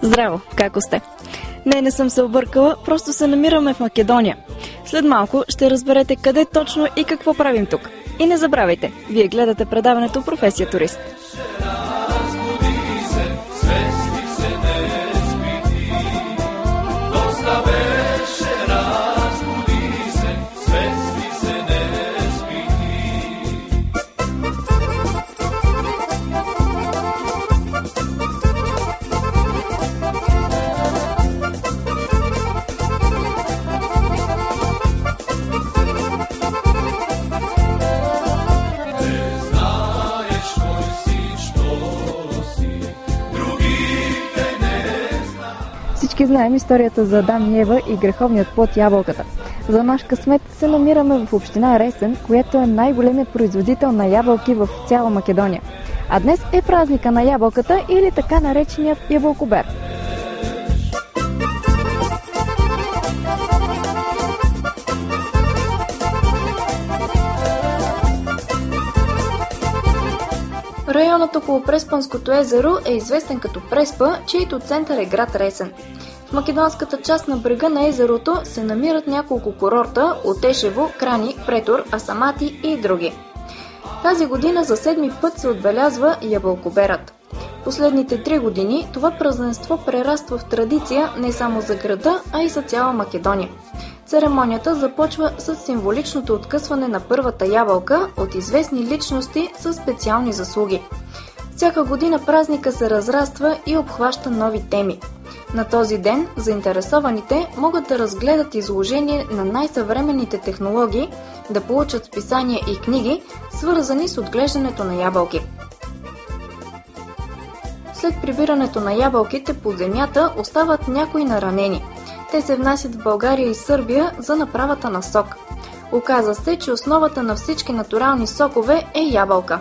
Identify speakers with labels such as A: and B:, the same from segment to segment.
A: Здраво, како сте? Не съм се объркала, просто се намираме в Македония. След малко ще разберете къде точно и какво правим тук. И не забравяйте, вие гледате предаването Професия турист. Всички знаем историята за Адам и Ева и греховният плод ябълката. За наш късмет се намираме в община Ресен, която е най-големият производител на ябълки в цяла Македония. А днес е празника на ябълката или така нареченият ябълкобер. Районът около Преспанското езеро е известен като Преспа, чието център е град Ресен. В македонската част на брега на езерото се намират няколко курорта – Отешево, Крани, Претор, Асамати и други. Тази година за 7-ми път се отбелязва ябълкоберът. Последните 3 години това празненство прераства в традиция не само за града, а и за цяла Македония. Церемонията започва с символичното откъсване на първата ябълка от известни личности със специални заслуги. Всяка година празника се разраства и обхваща нови теми. На този ден заинтересованите могат да разгледат изложение на най-съвременните технологии, да получат списания и книги, свързани с отглеждането на ябълки. След прибирането на ябълките по земята остават някои наранени. Те се внасят в България и Сърбия за направата на сок. Оказа се, че основата на всички натурални сокове е ябълка.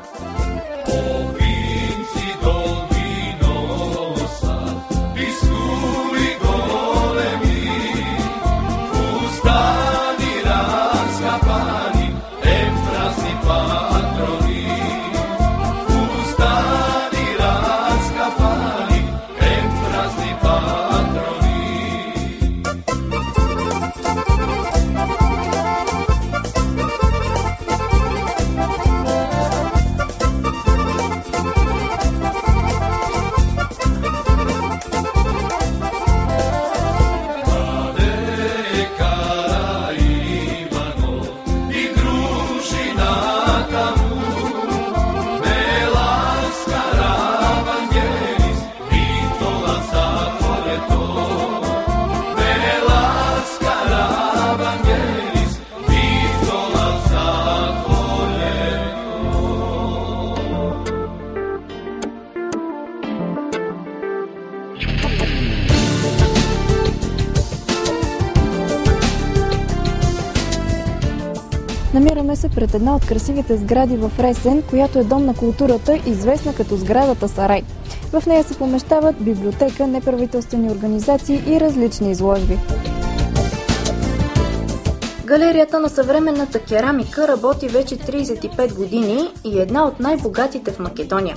A: Намираме се пред една от красивите сгради в Ресен, която е дом на културата, известна като сградата Сарай. В нея се помещават библиотека, неправителствени организации и различни изложби. Галерията на съвременната керамика работи вече 35 години и е една от най-богатите в Македония.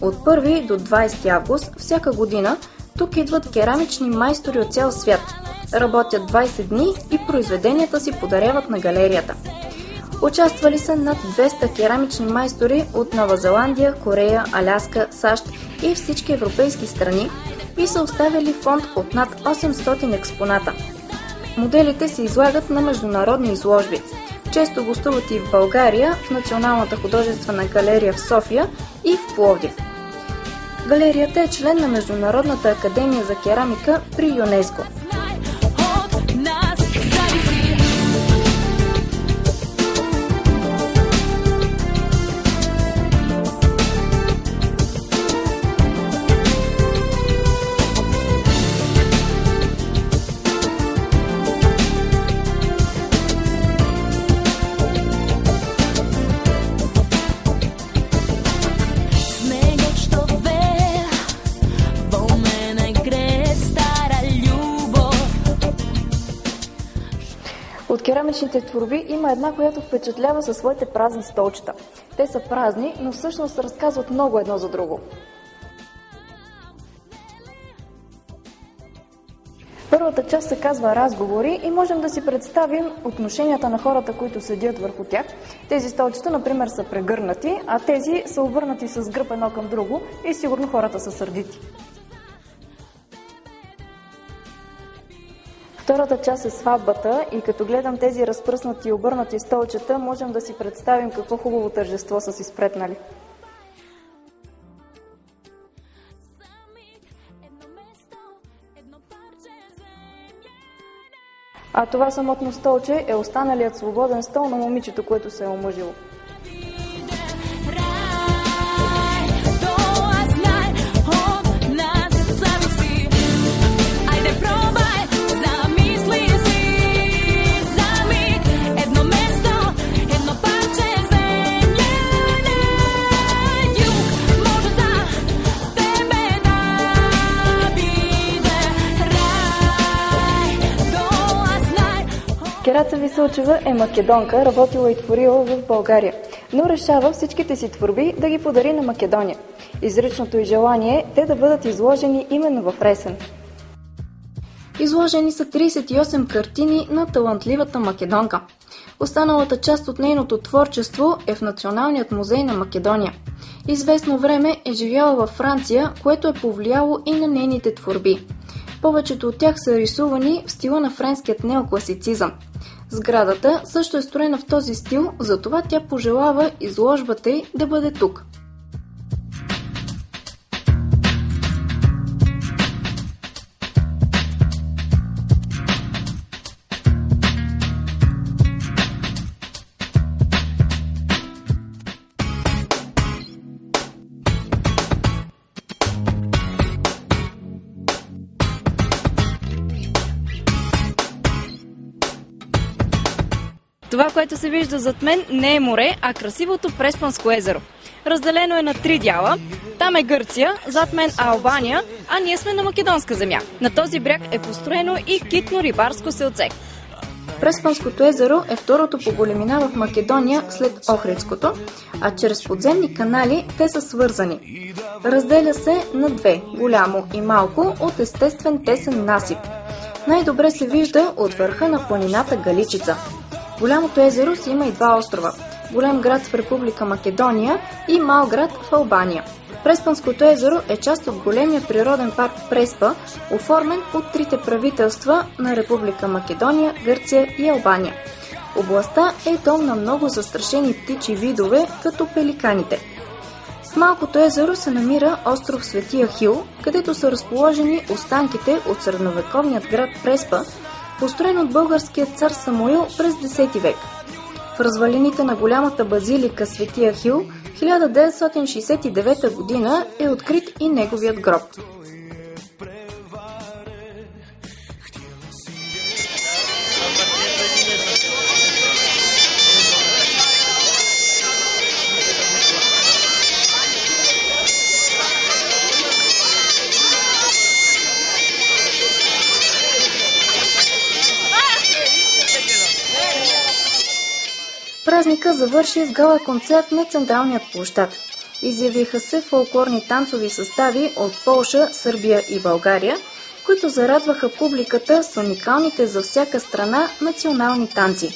A: От 1 до 20 август всяка година тук идват керамични майстори от цял свят. Работят 20 дни и произведенията си подаряват на галерията. Участвали са над 200 керамични майстори от Нова Зеландия, Корея, Аляска, САЩ и всички европейски страни и са оставили фонд от над 800 експоната. Моделите се излагат на международни изложби. Често гостуват и в България, в Националната художествена галерия в София и в Пловдив. Галерията е член на Международната академия за керамика при ЮНЕСКО. От керамичните творби има една, която впечатлява със своите празни столчета. Те са празни, но всъщност разказват много едно за друго. Първата част се казва разговори и можем да си представим отношенията на хората, които седят върху тях. Тези столчета, например, са прегърнати, а тези са обърнати с гръб едно към друго и сигурно хората са сърдити. Втората част е сватбата и като гледам тези разпръснати и обърнати столчета, можем да си представим какво хубаво тържество са си спретнали. А това самотно столче е останалият свободен стол на момичето, което се е омъжило. Кераца Висълчева е македонка, работила и творила в България, но решава всичките си творби да ги подари на Македония. Изричното й желание е те да бъдат изложени именно в Ресен. Изложени са 38 картини на талантливата македонка. Останалата част от нейното творчество е в Националният музей на Македония. Известно време е живяла във Франция, което е повлияло и на нейните творби. Повечето от тях са рисувани в стила на френският неокласицизъм. Сградата също е строена в този стил, затова тя пожелава изложбата й да бъде тук. Това, което се вижда зад мен, не е море, а красивото Преспанско езеро. Разделено е на 3 дяла. Там е Гърция, зад мен Албания, а ние сме на македонска земя. На този бряг е построено и китно-рибарско селце. Преспанското езеро е второто по големина в Македония след Охридското, а чрез подземни канали те са свързани. Разделя се на 2, голямо и малко, от естествен тесен насип. Най-добре се вижда от върха на планината Галичица. Голямото езеро си има и 2 острова – голям град в Република Македония и мал град в Албания. Преспанското езеро е част от големия природен парк Преспа, оформен от 3 правителства на Република Македония, Гърция и Албания. Областта е дом на много застрашени птичи видове, като пеликаните. В малкото езеро се намира остров Свети Ахил, където са разположени останките от средновековният град Преспа, построен от българския цар Самуил през 10 век. В развалините на голямата базилика Свети Ахил 1969 година е открит и неговият гроб. Празника завърши с гала концерт на централният площад. Изявиха се фолклорни танцови състави от Полша, Сърбия и България, които зарадваха публиката с уникалните за всяка страна национални танци.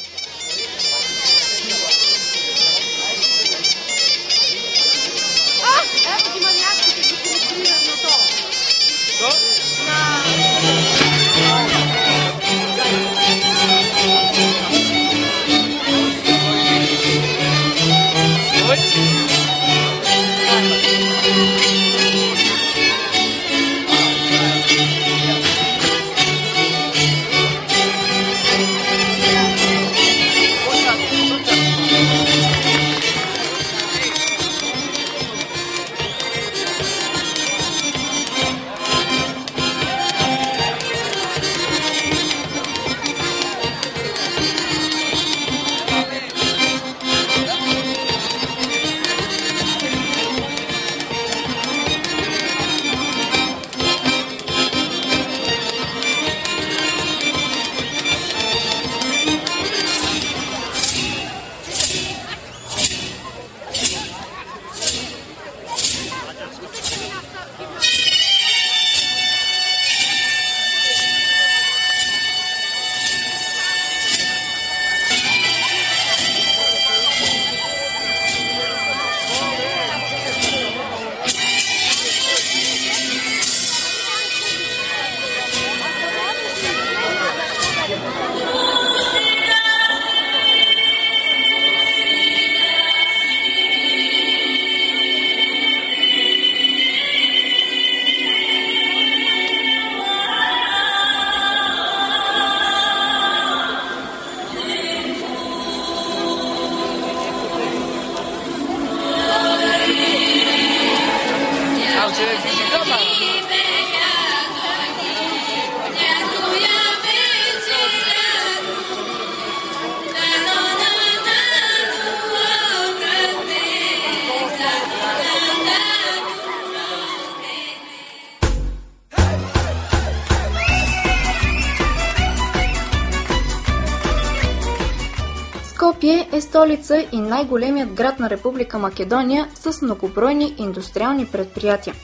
A: Скопие е столица и най-големият град на Република Македония с многобройни индустриални предприятия.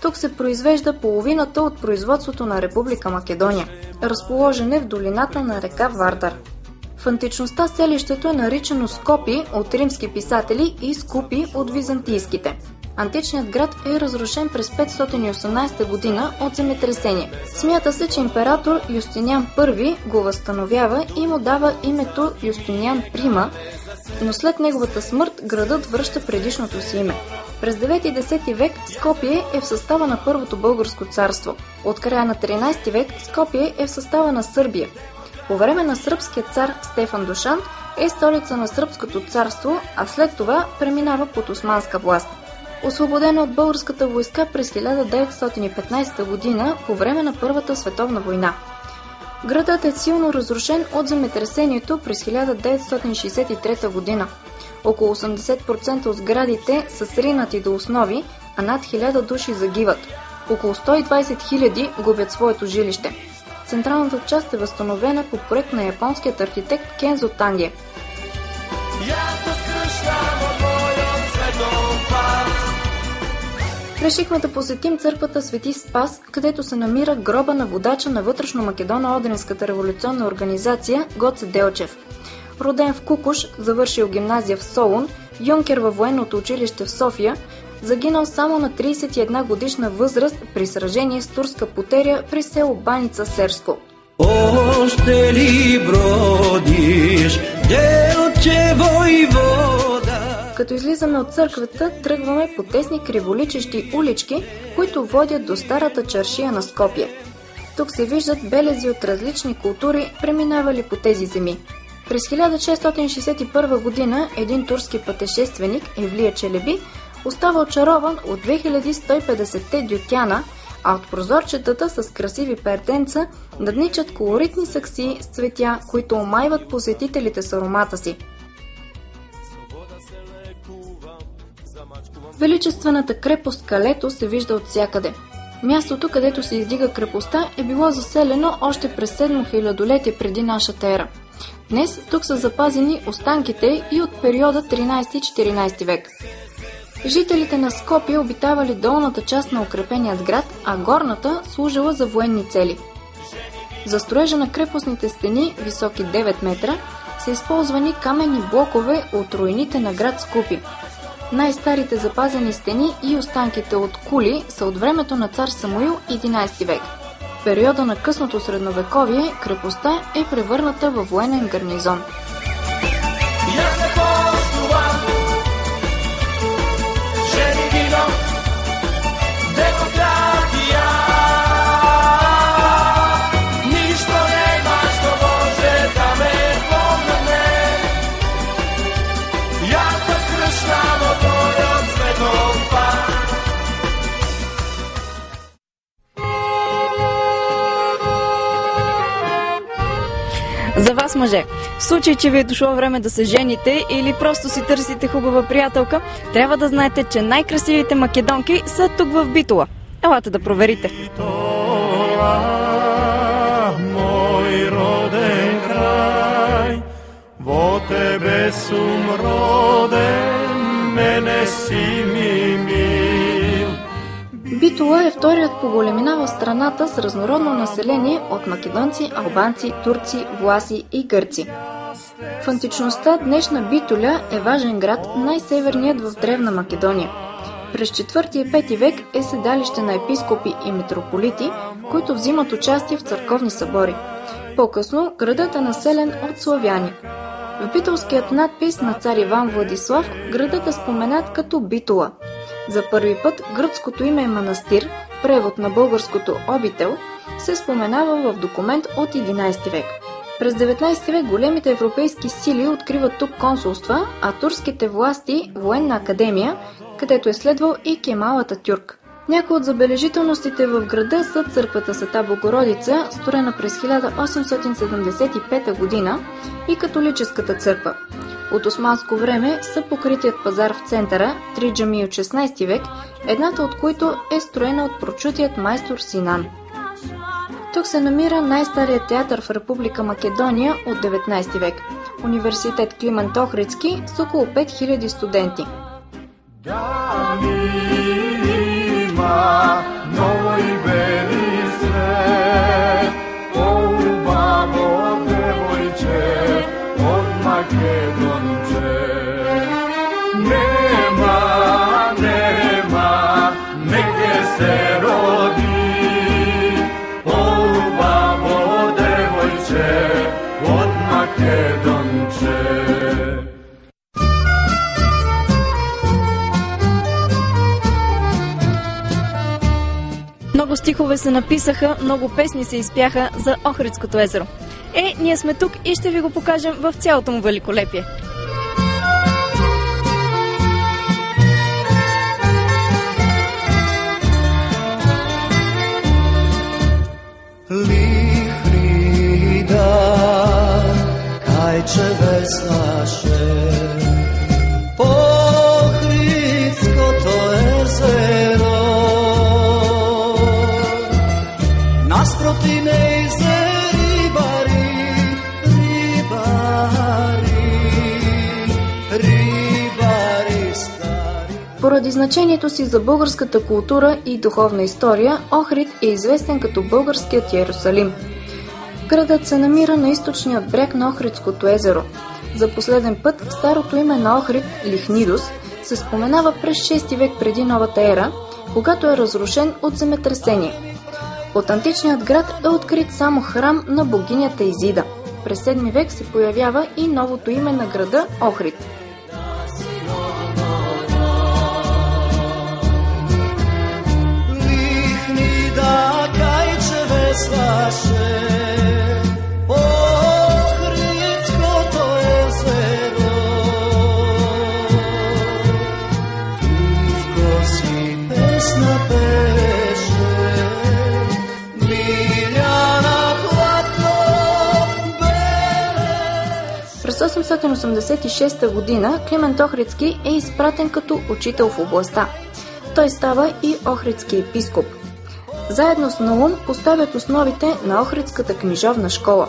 A: Тук се произвежда половината от производството на Република Македония. Разположен е в долината на река Вардар. В античността селището е наричано Скопи от римски писатели и Скупи от византийските. Античният град е разрушен през 518 година от земетресение. Смята се, че император Юстиниан I го възстановява и му дава името Юстиниан Прима, но след неговата смърт градът връща предишното си име. През 9-10 век Скопие е в състава на Първото българско царство. От края на 13 век Скопие е в състава на Сърбия. По време на сръбския цар Стефан Душан е столица на Сръбското царство, а след това преминава под османска власт. Освободена от българската войска през 1915 година по време на Първата световна война. Градът е силно разрушен от земетресението през 1963 година. Около 80% от сградите са сринати до основи, а над 1000 души загиват. Около 120 000 губят своето жилище. Централната част е възстановена по проект на японският архитект Кензо Танге. Решихме да посетим църквата Свети Спас, където се намира гроба на водача на вътрешно-македоно-одринската революционна организация Гоце Делчев. Роден в Кукуш, завършил гимназия в Солун, юнкер във военното училище в София, загинал само на 31 годишна възраст при сражение с турска потеря при село Баница Серско.
B: Още ли бродиш, делче войвода?
A: Като излизаме от църквата, тръгваме по тесни криволичещи улички, които водят до старата чаршия на Скопие. Тук се виждат белези от различни култури, преминавали по тези земи. През 1661 година един турски пътешественик, Евлия Челеби, остава очарован от 2150-те дютяна, а от прозорчетата с красиви перденца надничат колоритни саксии с цветя, които омайват посетителите с аромата си. Величествената крепост Калето се вижда от всякъде. Мястото, където се издига крепостта, е било заселено още през 7 хилядолетие преди нашата ера. Днес тук са запазени останките и от периода 13-14 век. Жителите на Скопие обитавали долната част на укрепеният град, а горната служила за военни цели. За строежа на крепостните стени, високи 9 метра, са използвани каменни блокове от руините на град Скопие. Най-старите запазени стени и останките от кули са от времето на цар Самуил 11 век. В периода на късното средновековие крепостта е превърната във военен гарнизон.
C: За вас, мъже, в случай, че ви е дошло време да се жените или просто си търсите хубава приятелка, трябва да знаете, че най-красивите македонки са тук в Битола. Елате да проверите.
D: Битола, мой роден край, во тебе сум роден, мене си ми мил.
A: Битола е вторият по големина в страната с разнородно население от македонци, албанци, турци, власи и гърци. В античността днешна Битоля е важен град, най-северният в древна Македония. През 4 и 5 век е седалище на епископи и митрополити, които взимат участие в църковни събори. По-късно градът е населен от славяни. В битолският надпис на цар Иван Владислав градът е споменат като Битола. За първи път гръцкото име манастир, превод на българското обител, се споменава в документ от 11 век. През 19 век големите европейски сили откриват тук консулства, а турските власти – военна академия, където е следвал и Кемал Ататюрк. Някои от забележителностите в града са църквата Света Богородица, строена през 1875 година, и католическата църква. От османско време са покритият пазар в центъра, 3 джамии от 16 век, едната от които е строена от прочутият майстор Синан. Тук се намира най-старият театър в Република Македония от 19 век. университет Климент Охридски с около 5000 студенти.
C: Много стихове се написаха, много песни се изпяха за Охридското езеро. Ние сме тук и ще ви го покажем в цялото му великолепие.
B: Лихрида, кайче веслаше по Охридското езеро. Наспроти нейзе рибари стари.
A: Поради значението си за българската култура и духовна история, Охрид е известен като българският Йерусалим. Градът се намира на източният бряг на Охридското езеро. За последен път старото име на Охрид, Лихнидус, се споменава през 6 век преди новата ера, когато е разрушен от земетресение. От античният град е открит само храм на богинята Изида. През 7 век се появява и новото име на града Охрид.
B: Лихнида, кайче веслаше по Охридското езеро. Ивко си песна пеше, Миляна платно белеше.
A: През 886 година Климент Охридски е изпратен като учител в областта. Той става и охридски епископ. Заедно с Наум поставят основите на Охридската книжовна школа.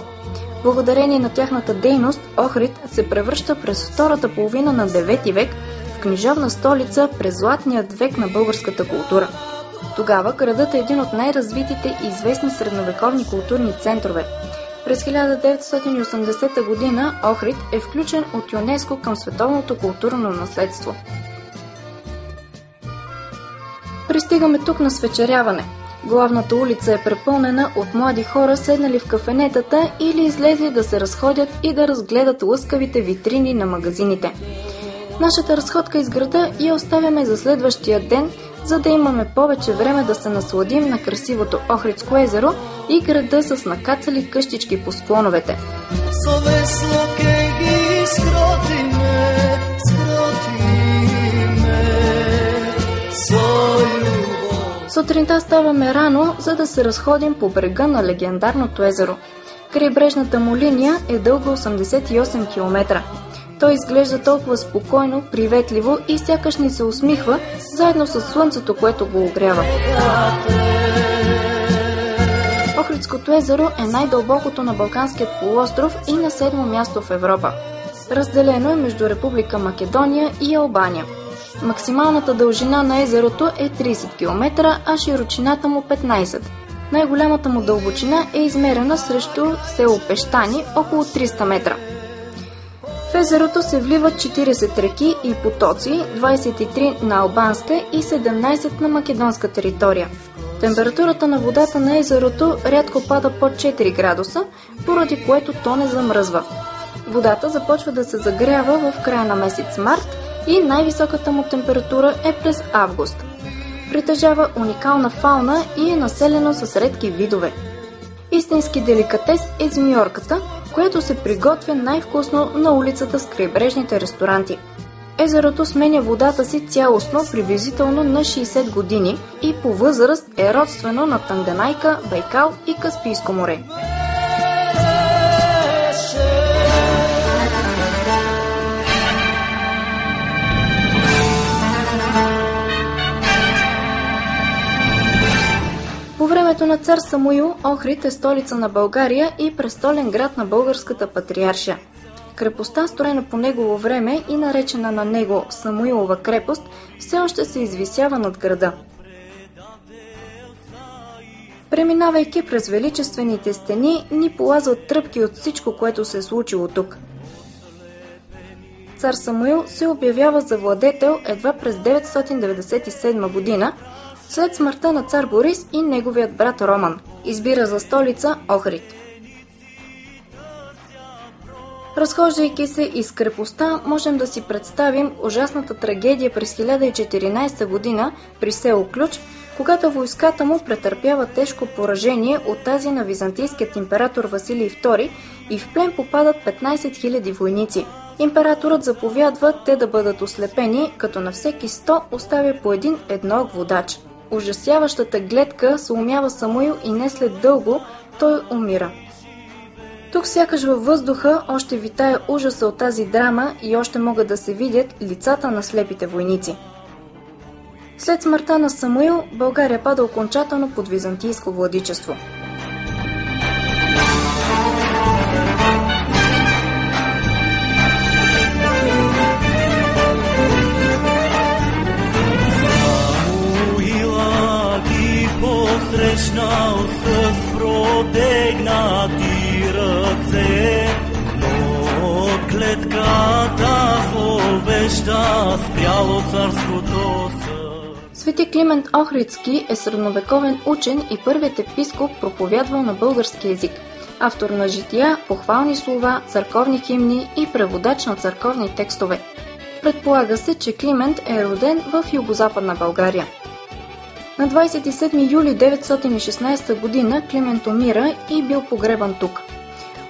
A: Благодарение на тяхната дейност, Охрид се превръща през втората половина на 9 век в книжовна столица през златният век на българската култура. Тогава градът е един от най-развитите и известни средновековни културни центрове. През 1980 година Охрид е включен от ЮНЕСКО към световното културно наследство. Пристигаме тук на свечеряване. Главната улица е препълнена от млади хора, седнали в кафенетата или излезли да се разходят и да разгледат лъскавите витрини на магазините. Нашата разходка из града я оставяме за следващия ден, за да имаме повече време да се насладим на красивото Охридско езеро и града с накацали къщички по склоновете. Сутринта ставаме рано, за да се разходим по брега на легендарното езеро. Крайбрежната му линия е дълга 88 км. Той изглежда толкова спокойно, приветливо и сякаш ни се усмихва, заедно с слънцето, което го огрява. Охридското езеро е най-дълбокото на Балканският полуостров и на 7-мо място в Европа. Разделено е между Република Македония и Албания. Максималната дължина на езерото е 30 км, а широчината му 15. Най-голямата му дълбочина е измерена срещу село Пещани, около 300 метра. В езерото се вливат 40 реки и потоци, 23 на албанска и 17 на македонска територия. Температурата на водата на езерото рядко пада под 4 градуса, поради което то не замръзва. Водата започва да се загрява в края на месец март и най-високата му температура е през август. Притежава уникална фауна и е населено с редки видове. Истински деликатес е змиорката, което се приготвя най-вкусно на улицата с крайбрежните ресторанти. Езерото сменя водата си цялостно приблизително на 60 години и по възраст е родствено на Танганайка, Байкал и Каспийско море. По времето на цар Самуил, Охрид е столица на България и престолен град на българската патриаршия. Крепостта, строена по негово време и наречена на него Самуилова крепост, все още се извисява над града. Преминавайки през величествените стени, ни полазват тръпки от всичко, което се е случило тук. Цар Самуил се обявява за владетел едва през 997 година, след смъртта на цар Борис и неговият брат Роман. Избира за столица Охрид. Разхождайки се из крепостта, можем да си представим ужасната трагедия през 1014 година при село Ключ, когато войската му претърпява тежко поражение от тази на византийският император Василий II и в плен попадат 15 000 войници. Императорът заповядва те да бъдат ослепени, като на всеки 100 оставя по един едноок водач. Ужасяващата гледка съумява Самуил и не след дълго той умира. Тук сякаш във въздуха още витае ужаса от тази драма и още могат да се видят лицата на слепите войници. След смъртта на Самуил, България пада окончателно под византийско владичество.
B: Самуила ги посрещнал с протегнати ръце, но от клетката зловеща спряло царското.
A: Свети Климент Охридски е средновековен учен и първият епископ, проповядвал на български език. Автор на жития, похвални слова, църковни химни и преводач на църковни текстове. Предполага се, че Климент е роден в югозападна България. На 27 юли 916 година Климент умира и бил погребан тук,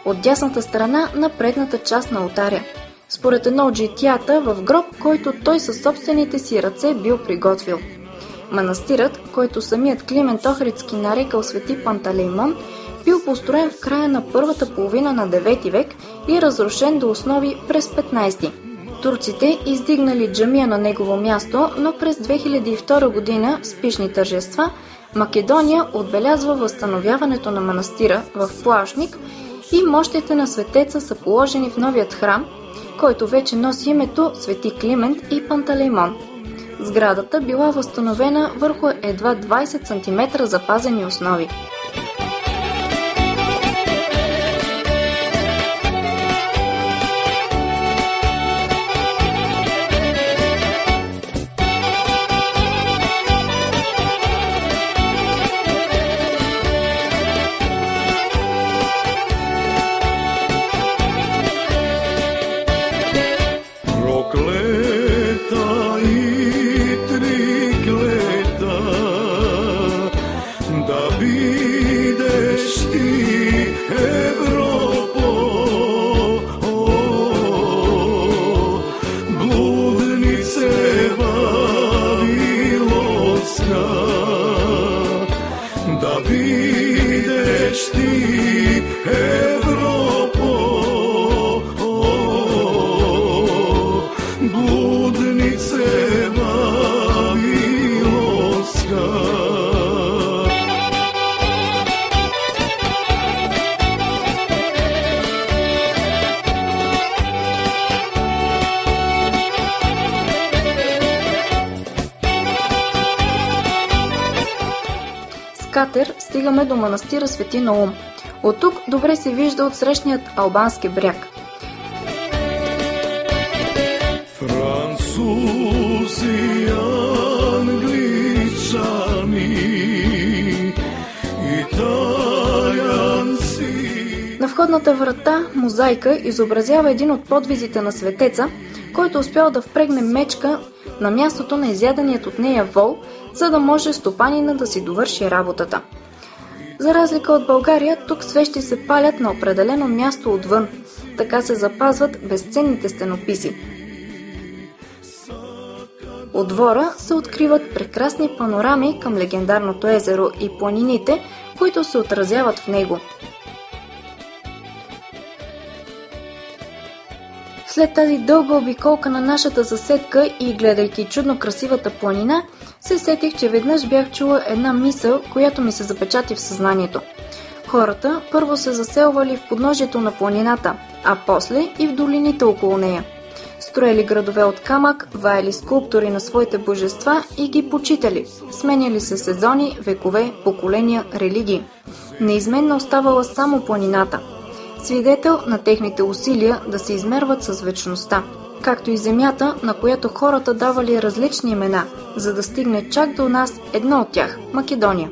A: от дясната страна на предната част на олтаря. Според едно от житията, в гроб, който той със собствените си ръце бил приготвил. Манастирът, който самият Климент Охридски нарекал Свети Пантелеймон, бил построен в края на първата половина на 9 век и разрушен до основи през 15. Турците издигнали джамия на негово място, но през 2002 година с пишни тържества Македония отбелязва възстановяването на манастира в Плашник и мощите на светеца са положени в новият храм, който вече носи името Свети Климент и Пантелеймон. Сградата била възстановена върху едва 20 см запазени основи. Катер стигаме до манастира Свети Наум. От тук добре се вижда от срещният албански бряг.
B: Французи, англичани, италианци.
A: На входната врата мозайка изобразява един от подвизите на светеца, който успял да впрегне мечка на мястото на изяденият от нея вол, за да може стопанина да си довърши работата. За разлика от България, тук свещи се палят на определено място отвън. Така се запазват безценните стенописи. От двора се откриват прекрасни панорами към легендарното езеро и планините, които се отразяват в него. След тази дълга обиколка на нашата съседка и гледайки чудно красивата планина, се сетих, че веднъж бях чула една мисъл, която ми се запечати в съзнанието. Хората първо се заселвали в подножието на планината, а после и в долините около нея. Строели градове от камък, ваяли скулптури на своите божества и ги почитали. Сменяли се сезони, векове, поколения, религии. Неизменно оставала само планината, свидетел на техните усилия да се измерват с вечността, както и земята, на която хората давали различни имена, за да стигне чак до нас едно от тях – Македония.